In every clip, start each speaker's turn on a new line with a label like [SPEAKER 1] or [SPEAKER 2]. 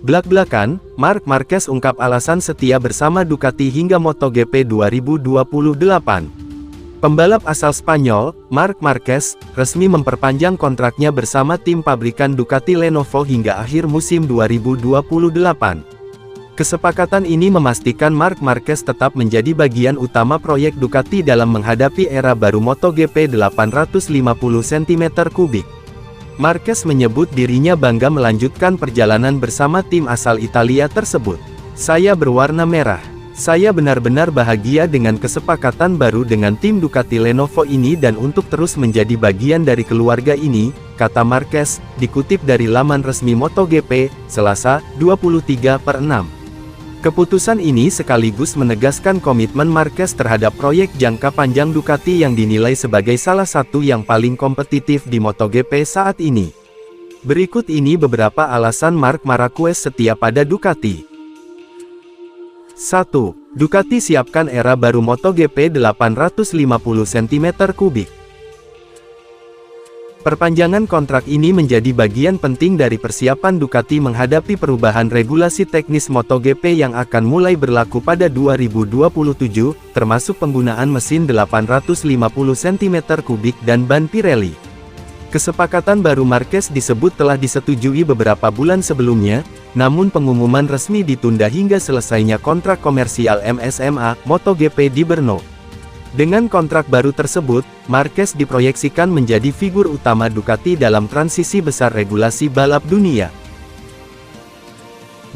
[SPEAKER 1] Blak-blakan, Marc Marquez ungkap alasan setia bersama Ducati hingga MotoGP 2028. Pembalap asal Spanyol, Marc Marquez, resmi memperpanjang kontraknya bersama tim pabrikan Ducati Lenovo hingga akhir musim 2028. Kesepakatan ini memastikan Marc Marquez tetap menjadi bagian utama proyek Ducati dalam menghadapi era baru MotoGP 850 cm3. Marquez menyebut dirinya bangga melanjutkan perjalanan bersama tim asal Italia tersebut. "Saya berwarna merah. Saya benar-benar bahagia dengan kesepakatan baru dengan tim Ducati Lenovo ini dan untuk terus menjadi bagian dari keluarga ini," kata Marquez, dikutip dari laman resmi MotoGP, Selasa, 23/6. Keputusan ini sekaligus menegaskan komitmen Marquez terhadap proyek jangka panjang Ducati yang dinilai sebagai salah satu yang paling kompetitif di MotoGP saat ini. Berikut ini beberapa alasan Marc Marquez setia pada Ducati. 1. Ducati siapkan era baru MotoGP 850 cm3. Perpanjangan kontrak ini menjadi bagian penting dari persiapan Ducati menghadapi perubahan regulasi teknis MotoGP yang akan mulai berlaku pada 2027, termasuk penggunaan mesin 850 cm3 dan ban Pirelli. Kesepakatan baru Marquez disebut telah disetujui beberapa bulan sebelumnya, namun pengumuman resmi ditunda hingga selesainya kontrak komersial MSMA MotoGP di Brno. Dengan kontrak baru tersebut, Marquez diproyeksikan menjadi figur utama Ducati dalam transisi besar regulasi balap dunia.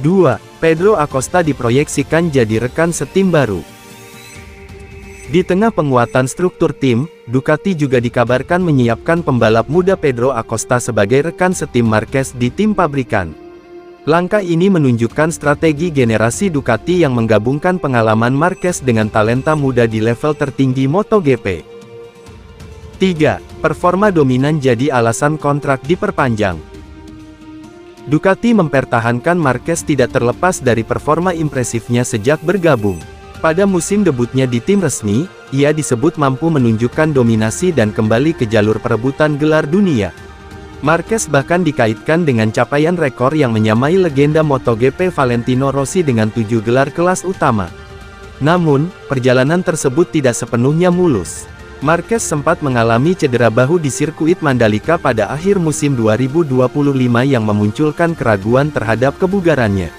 [SPEAKER 1] 2. Pedro Acosta diproyeksikan jadi rekan setim baru. Di tengah penguatan struktur tim, Ducati juga dikabarkan menyiapkan pembalap muda Pedro Acosta sebagai rekan setim Marquez di tim pabrikan. Langkah ini menunjukkan strategi generasi Ducati yang menggabungkan pengalaman Marquez dengan talenta muda di level tertinggi MotoGP. 3. Performa dominan jadi alasan kontrak diperpanjang. Ducati mempertahankan Marquez tidak terlepas dari performa impresifnya sejak bergabung. Pada musim debutnya di tim resmi, ia disebut mampu menunjukkan dominasi dan kembali ke jalur perebutan gelar dunia. Marquez bahkan dikaitkan dengan capaian rekor yang menyamai legenda MotoGP Valentino Rossi dengan 7 gelar kelas utama. Namun, perjalanan tersebut tidak sepenuhnya mulus. Marquez sempat mengalami cedera bahu di sirkuit Mandalika pada akhir musim 2025 yang memunculkan keraguan terhadap kebugarannya.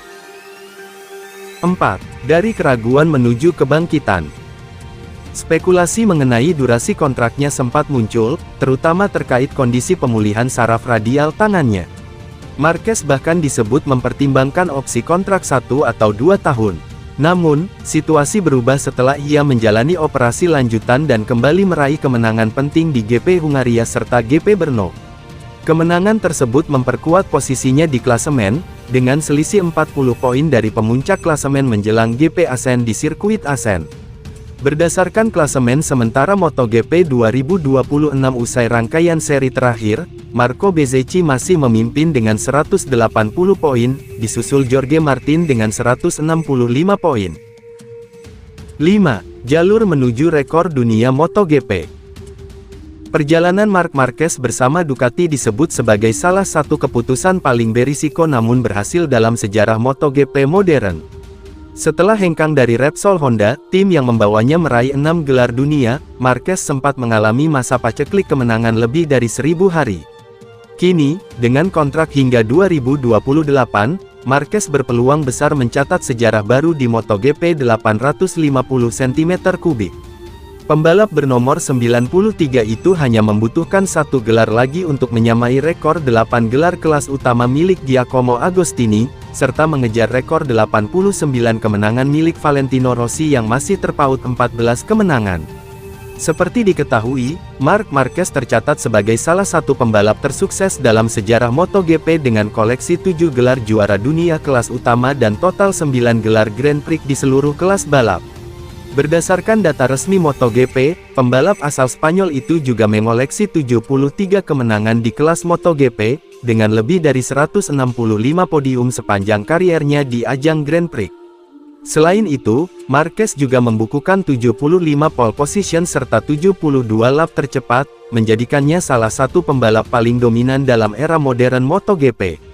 [SPEAKER 1] 4. Dari keraguan menuju kebangkitan. Spekulasi mengenai durasi kontraknya sempat muncul, terutama terkait kondisi pemulihan saraf radial tangannya. Marquez bahkan disebut mempertimbangkan opsi kontrak 1 atau 2 tahun. Namun, situasi berubah setelah ia menjalani operasi lanjutan dan kembali meraih kemenangan penting di GP Hungaria serta GP Brno. Kemenangan tersebut memperkuat posisinya di klasemen, dengan selisih 40 poin dari pemuncak klasemen menjelang GP Assen di sirkuit Assen. Berdasarkan klasemen sementara MotoGP 2026 usai rangkaian seri terakhir, Marco Bezzecchi masih memimpin dengan 180 poin, disusul Jorge Martin dengan 165 poin. 5. Jalur menuju rekor dunia MotoGP. Perjalanan Marc Marquez bersama Ducati disebut sebagai salah satu keputusan paling berisiko namun berhasil dalam sejarah MotoGP modern. Setelah hengkang dari Repsol Honda, tim yang membawanya meraih 6 gelar dunia, Marquez sempat mengalami masa paceklik kemenangan lebih dari 1000 hari. Kini, dengan kontrak hingga 2028, Marquez berpeluang besar mencatat sejarah baru di MotoGP 850 cm3. Pembalap bernomor 93 itu hanya membutuhkan 1 gelar lagi untuk menyamai rekor 8 gelar kelas utama milik Giacomo Agostini, serta mengejar rekor 89 kemenangan milik Valentino Rossi yang masih terpaut 14 kemenangan. Seperti diketahui, Marc Marquez tercatat sebagai salah satu pembalap tersukses dalam sejarah MotoGP dengan koleksi 7 gelar juara dunia kelas utama dan total 9 gelar Grand Prix di seluruh kelas balap. Berdasarkan data resmi MotoGP, pembalap asal Spanyol itu juga mengoleksi 73 kemenangan di kelas MotoGP, dengan lebih dari 165 podium sepanjang kariernya di ajang Grand Prix. Selain itu, Marquez juga membukukan 75 pole position serta 72 lap tercepat, menjadikannya salah satu pembalap paling dominan dalam era modern MotoGP.